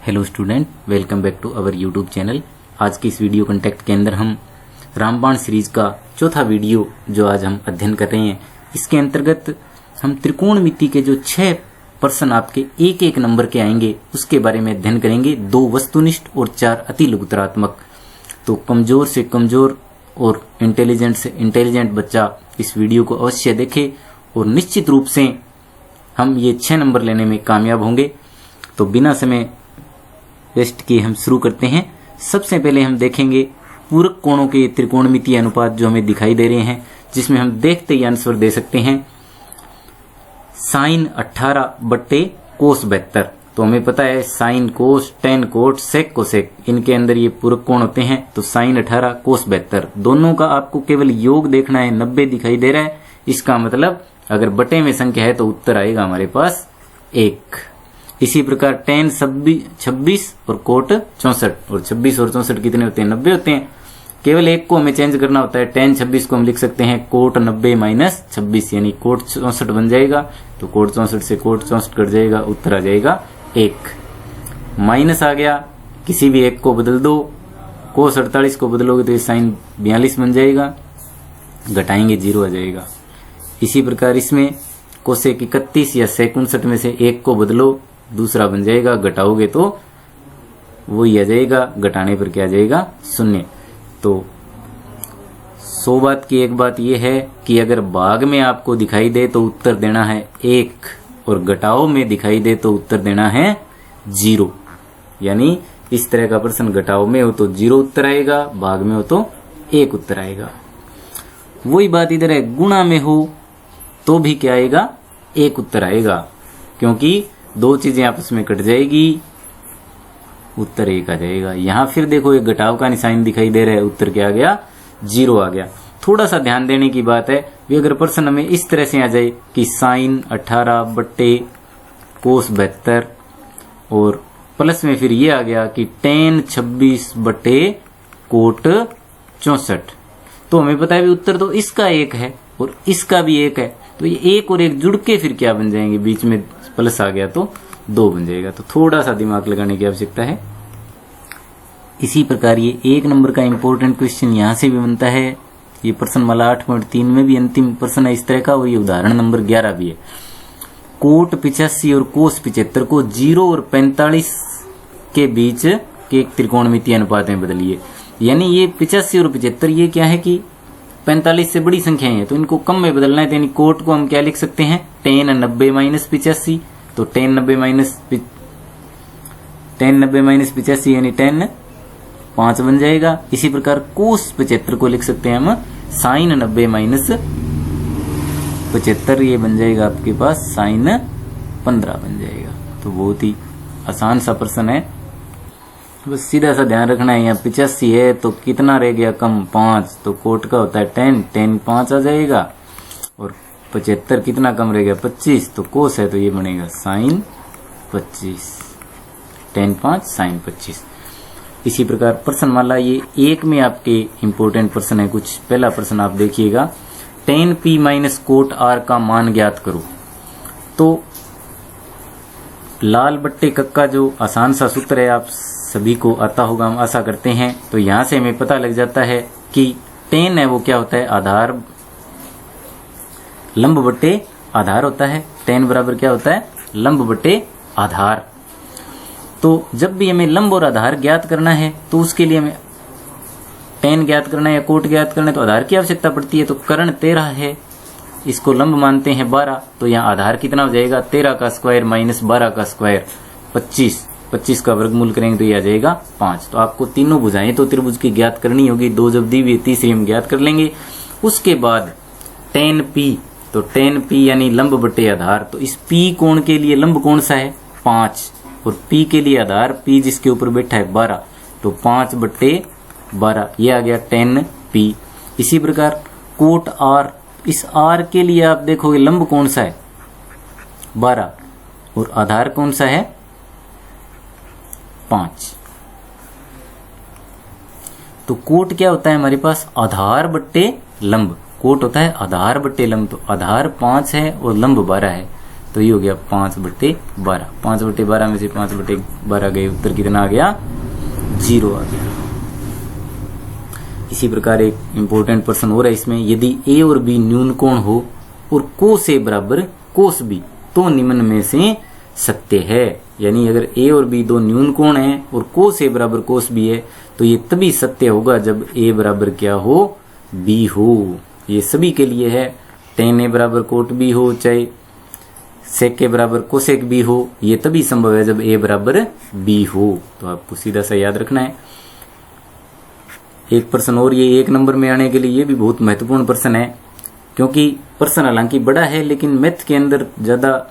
Hello student, welcome back to our YouTube channel. आज की इस वीडियो कंटेक्ट के अंदर हम रामबाण सीरीज का चौथा वीडियो जो आज हम अध्ययन कर रहे हैं, इसके अंतर्गत हम त्रिकोणमिति के जो 6 प्रश्न आपके एक एक नंबर के आएंगे उसके बारे में अध्ययन करेंगे। 2 वस्तुनिष्ठ और 4 अति लघुतरात्मक। तो कमजोर से कमजोर और इंटेलिजेंट से इंटेलिजेंट बच्चा इस वीडियो को अवश्य देखे और निश्चित रूप से हम ये 6 नंबर लेने में कामयाब होंगे। तो बिना समय वेस्ट किए हम शुरू करते हैं। सबसे पहले हम देखेंगे पूरक कोणों के त्रिकोणमितीय अनुपात जो हमें दिखाई दे रहे हैं, जिसमें हम देखते ही आंसर दे सकते हैं साइन 18 बट्टे कोस 72। तो हमें पता है sine cos, tan cot, sec cosec, इनके अंदर ये पूरक कोण होते हैं। तो साइन 18 कोस 72 दोनों का आपको केवल योग देखना है। 90 दिखाई दे रहा है, इसका मतलब अगर बटे में संख्या है तो उत्तर आएगा हमारे पास 1। इसी प्रकार टेन 26 और कोट 64, और 26 और 64 कितने होते हैं? 90 होते हैं। केवल एक को हमें चेंज करना होता है। टेन 26 को हम लिख सकते हैं कोट 90 माइनस 26, यानी कोट 64 बन जाएगा। तो कोट 64 से कोट 64 कट जाएगा, उत्तर आ जाएगा 1। माइनस आ गया, किसी भी एक को बदल दो। कोस 48 को बदलोगे तो ये साइन 42 बन जाएगा, घटाएंगे 0 आ जाएगा। इसी प्रकार इसमें कोसेक 31 या सेक 59 में से एक को बदलो, दूसरा बन जाएगा, घटाओगे तो वही आ जाएगा, घटाने पर क्या आ जाएगा? 0। तो 100 बात की एक बात यह है कि अगर भाग में आपको दिखाई दे तो उत्तर देना है 1 और घटाओ में दिखाई दे तो उत्तर देना है 0। यानी इस तरह का प्रश्न घटाओ में हो तो 0 उत्तर आएगा, भाग में हो तो 1 उत्तर आएगा। वही बात इधर है, गुणा में हो तो भी क्या आएगा? 1 उत्तर आएगा, क्योंकि 2 चीजें आपस में कट जाएगी, उत्तर 1 आ जाएगा। यहां फिर देखो एक घटाव का निशान दिखाई दे रहा है, उत्तर क्या आ गया? 0 आ गया। थोड़ा सा ध्यान देने की बात है, भी अगर प्रश्न हमें इस तरह से आ जाए कि साइन 18 बट्टे कोस 72 और प्लस में फिर ये आ गया कि टेन 26 बट्टे कोट 64, तो हमें पता है भी उत्तर तो इसका 1 है और इसका भी 1 है। तो ये 1 और 1 जुड़ के फिर क्या बन जाएंगे? बीच में प्लस आ गया तो 2 बन जाएगा। तो थोड़ा सा दिमाग लगाने की आवश्यकता है। इसी प्रकार ये 1 नंबर का इंपॉर्टेंट क्वेश्चन यहां से भी बनता है। ये प्रश्न वाला 8.3 में भी अंतिम प्रश्न है इस तरह का, और ये उदाहरण नंबर 11 भी है। कोट 85 और कोस 75 को 0 और 45 के बीच के एक त्रिकोणमितीय अनुपात में बदलिए। यानी ये 85 और 75 ये क्या है कि 45 से बड़ी संख्याएं हैं, तो इनको कम में बदलना है। तो यानी कोट को हम क्या लिख सकते हैं? Ten 90 minus 85। तो टेन 90 माइनस 85 यानी 10 5 बन जाएगा। इसी प्रकार कोस 75 को लिख सकते हैं हम साइन 90 माइनस 75, ये बन जाएगा आपके पास साइन 15 बन जाएगा। तो बहुत ही आसान सा प्रश्न है, बस सीधा सा ध्यान रखना है। यहाँ 85 है तो कितना रह गया? कम 5, तो कोट का होता है 10 5 आ जाएगा। और 75 कितना कम रह गया? 25, तो कोस है तो ये बनेगा साइन 25। 10 5 साइन 25। इसी प्रकार प्रश्नमाला ये 1 में आपके इंपोर्टेंट प्रश्न है कुछ। पहला प्रश्न आप देखिएगा, tan P minus cot R का मान ज्ञात करो। तो लाल बट्टे कक्का जो आसान सा सूत्र है, आप सभी को आता होगा, हम आशा करते हैं। तो यहां से हमें पता लग जाता है कि टेन है वो क्या होता है? आधार, लंब बट्टे आधार होता है। टेन बराबर क्या होता है? लंब बट्टे आधार। तो जब भी हमें लंब और आधार ज्ञात करना है तो उसके लिए हमें टेन ज्ञात करना है या कोट ज्ञात करना है तो आधार की आवश्यकता पड़ती है। तो कर्ण 13 है, इसको लंब मानते हैं 12, तो यहाँ आधार कितना हो जाएगा? 13 का स्क्वायर माइनस 12 का स्क्वायर 25। 25 का वर्गमूल करेंगे तो ये आ जाएगा 5। तो आपको तीनों भुजाएं तो त्रिभुज की ज्ञात करनी होगी। 2 जब दी हुई, तीसरी हम ज्ञात कर लेंगे। उसके बाद टेन पी, तो टेन पी यानी लंब बट्टे आधार। तो इस पी कोण के लिए लंब कौन सा है? 5, और पी के लिए आधार पी जिसके ऊपर बैठा है 12, तो 5 बट्टे 12 ये आ गया 10 पी। इसी प्रकार कोट आर, इस आर के लिए आप देखोगे लंब कौन सा है? 12, और आधार कौन सा है? 5। तो कोट क्या होता है हमारे पास? आधार बट्टे लंब। कोट होता है आधार बट्टे लंब। तो आधार 5 है और लंब 12 है। तो ये हो गया 5/12। 5/12 में से 5/12 गए, उत्तर कितना आ गया? 0 आ गया। इसी प्रकार एक इंपॉर्टेंट प्रश्न हो रहा है इसमें, यदि ए और बी न्यून कोण हो और कोस ए बराबर कोस बी तो निम्न में से सत्य है। यानी अगर ए और बी दो न्यून कोण है और कोस ए बराबर कोस बी है तो ये तभी सत्य होगा जब ए बराबर क्या हो? बी हो। ये सभी के लिए है, tan ए बराबर कोट बी हो, चाहे सेक के बराबर कोसेक बी हो, ये तभी संभव है जब ए बराबर बी हो। तो आपको सीधा सा याद रखना है। एक प्रश्न और, ये 1 नंबर में आने के लिए ये भी बहुत महत्वपूर्ण प्रश्न है, क्योंकि प्रश्न हालांकि बड़ा है लेकिन मैथ के अंदर ज्यादा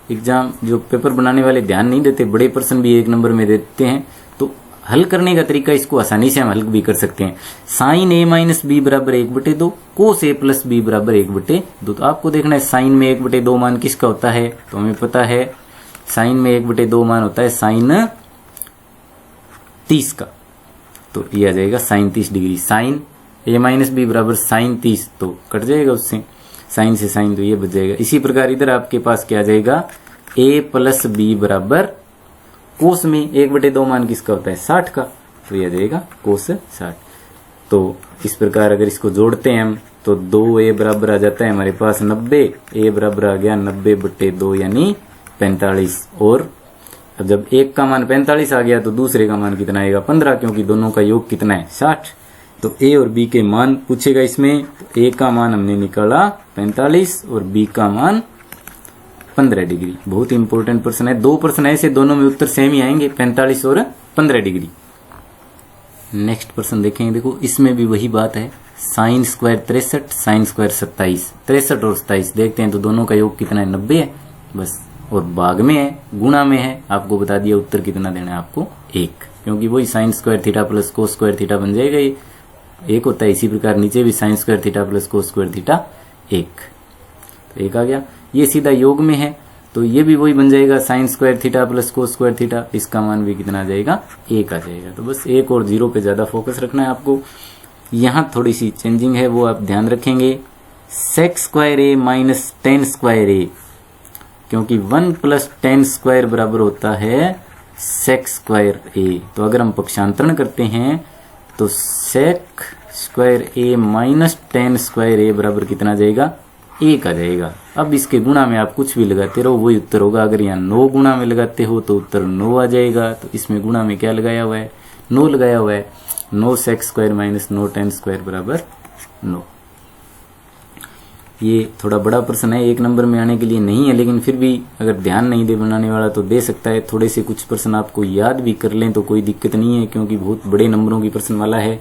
एग्जाम जो पेपर बनाने वाले ध्यान नहीं देते, बड़े प्रश्न भी 1 नंबर में देते हैं। तो हल करने का तरीका इसको आसानी से हम हल भी कर सकते हैं। साइन ए माइनस बी बराबर 1/2, कोस ए प्लस बी बराबर 1/2। तो आपको देखना है साइन में 1/2 मान किसका होता है? तो हमें पता है साइन में 1/2 मान होता है साइन 30 का। तो ये आ जाएगा साइन 30 डिग्री। साइन ए माइनस बी बराबर साइन 30, तो कट जाएगा उससे, साइन से साइन, तो ये बच जाएगा। इसी प्रकार इधर आपके पास क्या आ जाएगा? ए प्लस बी बराबर कोस में 1/2 मान किसका होता है? 60 का। तो ये आ जाएगा कोस 60। तो इस प्रकार अगर इसको जोड़ते हैं हम तो 2a बराबर आ जाता है हमारे पास 90, a बराबर आ गया 90/2 यानी 45। और अब जब एक का मान 45 आ गया तो दूसरे का मान कितना आएगा? 15, क्योंकि दोनों का योग कितना है? 60। तो a और b के मान पूछेगा इसमें, तो a का मान हमने निकाला 45 और b का मान 15 डिग्री। बहुत इंपॉर्टेंट प्रश्न है। 2 प्रश्न ऐसे, दोनों में उत्तर सेम ही आएंगे, 45 और 15 डिग्री। नेक्स्ट प्रश्न देखेंगे। देखो इसमें भी वही बात है, साइन स्क्वायर 63, साइन स्क्वायर 27। 63 और 27 देखते हैं तो दोनों का योग कितना है? 90 है बस। और भाग में है, गुणा में है, आपको बता दिया उत्तर कितना देना है आपको? 1, क्योंकि वही sine square theta plus cos square theta बन जाएगा, ये 1 होता है। इसी प्रकार नीचे भी sine square theta plus cos square theta 1, तो 1 आ गया। ये सीधा योग में है तो ये भी वही बन जाएगा sine square theta plus cos square theta, इसका मान भी कितना आ जाएगा? 1 आ जाएगा। तो बस 1 और 0 पे ज्यादा फोकस रखना है आपको। यहाँ थोड़ी सी चेंजिंग है, वो आप ध्यान रखेंगे। सेक स्क्वायर ए माइनस टेन स्क्वायर ए, क्योंकि 1 प्लस टेन स्क्वायर बराबर होता है सेक स्क्वायर ए। तो अगर हम पक्षांतरण करते हैं तो सेक स्क्वायर ए माइनस टेन स्क्वायर ए बराबर कितना आ जाएगा? 1 आ जाएगा। अब इसके गुणा में आप कुछ भी लगाते रहो वही उत्तर होगा। अगर यहाँ 9 गुणा में लगाते हो तो उत्तर 9 आ जाएगा। तो इसमें गुणा में क्या लगाया हुआ है? 9 लगाया हुआ है। 9 sec square minus 9 tan square बराबर 9। ये थोड़ा बड़ा प्रश्न है, 1 नंबर में आने के लिए नहीं है, लेकिन फिर भी अगर ध्यान नहीं दे बनाने वाला तो दे सकता है। थोड़े से कुछ प्रश्न आपको याद भी कर लें तो कोई दिक्कत नहीं है, क्योंकि बहुत बड़े नंबरों की प्रश्न वाला है।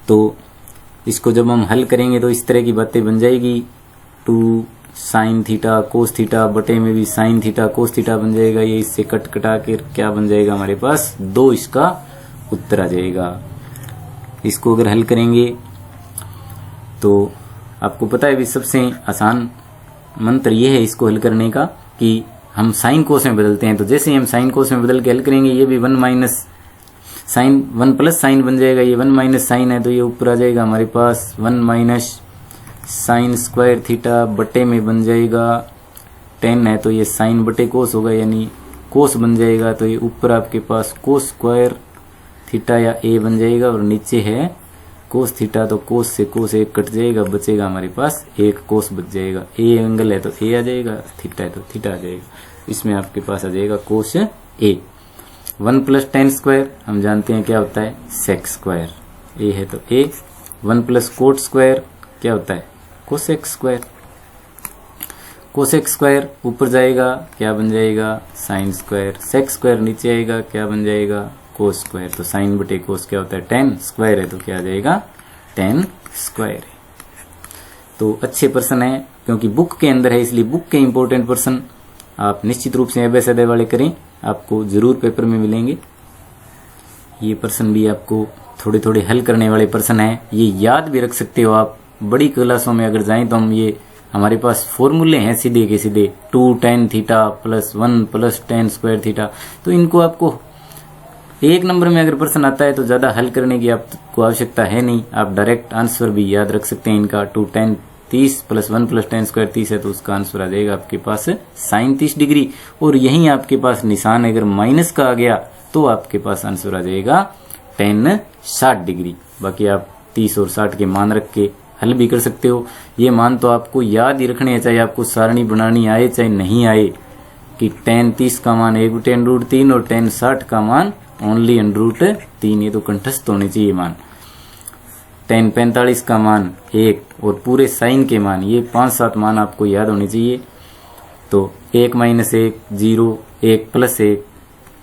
तो इसको जब हम हल करेंगे तो इस तरह की बातें बन जाएगी। 2 साइन थीटा कोस थीटा बटे में भी साइन थीटा कोस थीटा बन जाएगा। ये इससे कट कटा के क्या बन जाएगा हमारे पास? 2 इसका उत्तर आ जाएगा। इसको अगर हल करेंगे तो आपको पता है भी सबसे आसान मंत्र ये है इसको हल करने का कि हम साइन कोस में बदलते हैं। तो जैसे ही हम साइन कोस में बदल के हल करेंगे, ये भी 1 माइनस साइन 1 प्लस साइन बन जाएगा। ये 1 माइनस साइन है तो ये ऊपर आ जाएगा हमारे पास 1 माइनस साइन स्क्वायर थीटा बटे में बन जाएगा 10 है तो ये साइन बटे कोस होगा, यानी कोस बन जाएगा। तो ये ऊपर आपके पास कोस स्क्वायर थीटा या ए बन जाएगा और नीचे है कोस थीटा। तो कोस से कोस 1 कट जाएगा, बचेगा हमारे पास 1 कोस बच जाएगा। ए एंगल है तो ए आ जाएगा, थीटा है तो थीटा आ जाएगा। इसमें आपके पास आ जाएगा कोस ए। 1 प्लस टेन स्क्वायर हम जानते हैं क्या होता है? Sec square. ए है तो ए। 1 प्लस कोट स्क्वायर क्या होता है? Cosec square. कोसेक स्क्वायर ऊपर जाएगा क्या बन जाएगा? Sine square. सेक स्क्वायर नीचे आएगा क्या बन जाएगा? Cos square. तो साइन बटे कोस क्या होता है? टेन स्क्वायर है तो क्या आ जाएगा? टेन स्क्वायर है। तो अच्छे प्रश्न है, क्योंकि बुक के अंदर है, इसलिए बुक के इंपॉर्टेंट प्रश्न आप निश्चित रूप से अभ्यास वाले करें, आपको जरूर पेपर में मिलेंगे। ये प्रश्न भी आपको थोड़े थोड़े हल करने वाले प्रश्न है, ये याद भी रख सकते हो आप। बड़ी क्लासों में अगर जाएं तो हम ये हमारे पास फॉर्मूले हैं सीधे के सीधे 2 tan theta plus 1 plus tan square theta. तो इनको आपको 1 नंबर में अगर प्रश्न आता है तो ज्यादा हल करने की आपको आवश्यकता है नहीं, आप डायरेक्ट आंसर भी याद रख सकते हैं इनका। 2 tan 30 + 1 + tan स्क्वायर 30 है, तो उसका आंसर आ जाएगा आपके पास sin 30 डिग्री। और यहीं आपके पास निशान अगर माइनस का आ गया तो आपके पास आंसर आ जाएगा tan 60 डिग्री। बाकी आप 30 और 60 के मान रख के हल भी कर सकते हो। ये मान तो आपको याद ही रखने हैं, चाहे आपको सारणी बनानी आए चाहे नहीं आए, कि tan 30 का मान 1/√3 और tan 60 का मान ओनली √3। ये तो कंठस्थ होने चाहिए मान। tan 45 का मान 1 और पूरे साइन के मान, ये 5-7 मान आपको याद होने चाहिए। तो 1 - 1 0, 1 + 1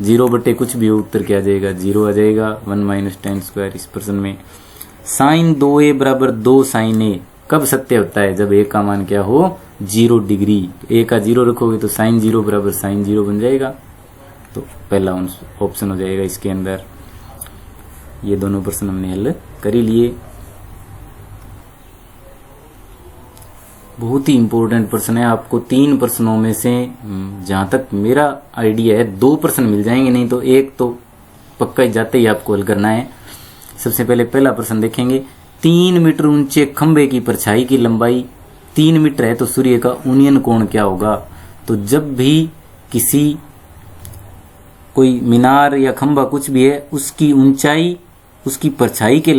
0 बटे कुछ भी हो, उत्तर क्या आ जाएगा 0 आ जाएगा। 1 - tan स्क्वायर इस प्रश्न में। sin 2a = 2 sin a कब सत्य होता है? जब a का मान क्या हो 0 डिग्री। a का 0 रखोगे तो sin 0 = sin 0 बन जाएगा। तो पहला ऑप्शन हो जाएगा इसके अंदर। ये दोनों प्रश्न हमने हल कर ही लिए। बहुत ही इंपॉर्टेंट प्रश्न है। आपको 3 प्रश्नों में से जहां तक मेरा आइडिया है 2 प्रश्न मिल जाएंगे, नहीं तो एक तो पक्का ही जाते ही आपको हल करना है। सबसे पहले पहला प्रश्न देखेंगे। 3 मीटर ऊंचे खंबे की परछाई की लंबाई 3 मीटर है तो सूर्य का उन्नयन कोण क्या होगा? तो जब भी किसी कोई मीनार या खंबा कुछ भी है, उसकी ऊंचाई उसकी परछाई के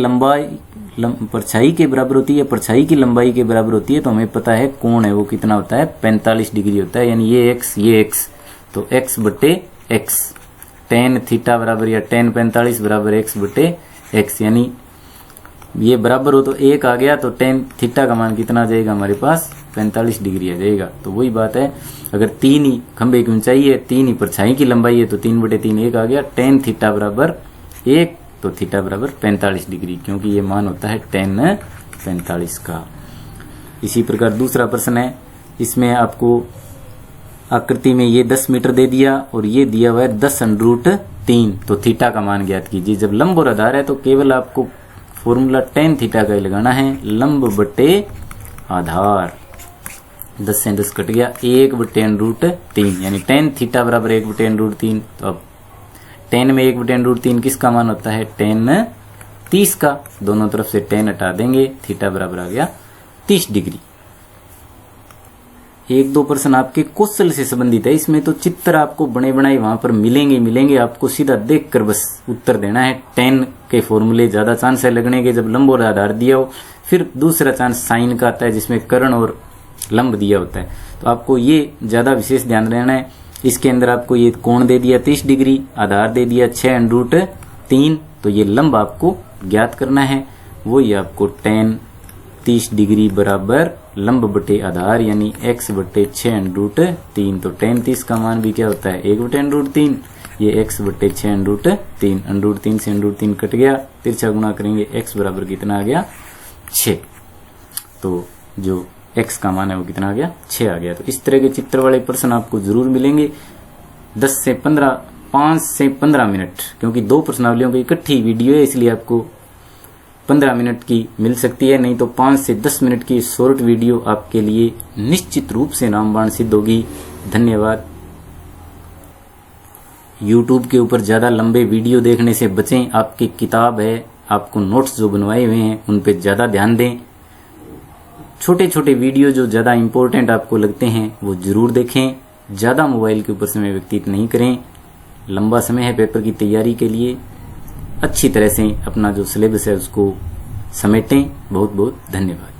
परछाई के बराबर होती है, परछाई की लंबाई के बराबर होती है, तो हमें पता है कोण है वो कितना होता है 45 डिग्री होता है। यानी ये x तो x बटे x, tan थीटा बराबर या tan 45 बराबर x बटे x। यानी ये बराबर हो तो 1 आ गया, तो tan थीटा का मान कितना आ जाएगा हमारे पास 45 डिग्री आ जाएगा। तो वही बात है, अगर 3 ही खंबे की ऊंचाई है, 3 ही परछाई की लंबाई है, तो 3/3 1 आ गया। tan थीटा बराबर 1 तो थीटा बराबर 45 डिग्री, क्योंकि ये मान होता है tan 45 का। इसी प्रकार दूसरा प्रश्न है। इसमें आपको आकृति में ये 10 मीटर दे दिया और ये दिया हुआ है 10√3, तो थीटा का मान ज्ञात कीजिए। जब लंब और आधार है तो केवल आपको फॉर्मूला tan थीटा का ही लगाना है, लंब बटे आधार। 10 से 10 कट गया, 1/√3 यानी tan थीटा बराबर 1/√3। तो अब tan में 1/√3 किसका मान होता है tan 30 का। दोनों तरफ से tan हटा देंगे, थीटा बराबर आ गया 30 डिग्री। 1-2 प्रश्न आपके क्वेश्चन से संबंधित है। इसमें तो चित्र आपको बने बनाए वहां पर मिलेंगे, आपको सीधा देखकर बस उत्तर देना है। tan के फॉर्मूले ज्यादा चांस है लगने के जब लंब और आधार दिया हो। फिर दूसरा चांस साइन का आता है जिसमें कर्ण और लंब दिया होता है, तो आपको ये ज्यादा विशेष ध्यान रहना है। इसके अंदर आपको ये कोण दे दिया 30 डिग्री, आधार दे दिया 6√3, तो ये लंब आपको ज्ञात करना है। वही आपको tan 30 डिग्री बराबर लंब बटे आधार यानी x बटे 6√3। तो tan 30 का मान भी क्या होता है 1/√3, ये x बटे 6√3। √3 से √3 कट गया, तिरछा गुणा करेंगे x बराबर कितना आ गया 6। तो जो x का मान है वो कितना आ गया 6 आ गया। तो इस तरह के चित्र वाले प्रश्न आपको जरूर मिलेंगे। 5 से 15 मिनट, क्योंकि 2 प्रश्नावलियों की इकट्ठी वीडियो है इसलिए आपको 15 मिनट की मिल सकती है, नहीं तो 5 से 10 मिनट की शॉर्ट वीडियो आपके लिए निश्चित रूप से रामबाण सिद्ध होगी। धन्यवाद। YouTube के ऊपर ज्यादा लंबे वीडियो देखने से बचें। आपकी किताब है, आपको नोट्स जो बनवाए हुए हैं उन पे ज्यादा ध्यान दें। छोटे छोटे वीडियो जो ज्यादा इंपॉर्टेंट आपको लगते हैं वो जरूर देखें। ज्यादा मोबाइल के ऊपर समय व्यतीत नहीं करें। लंबा समय है पेपर की तैयारी के लिए। अच्छी तरह से अपना जो सिलेबस है उसको समेटें। बहुत बहुत धन्यवाद।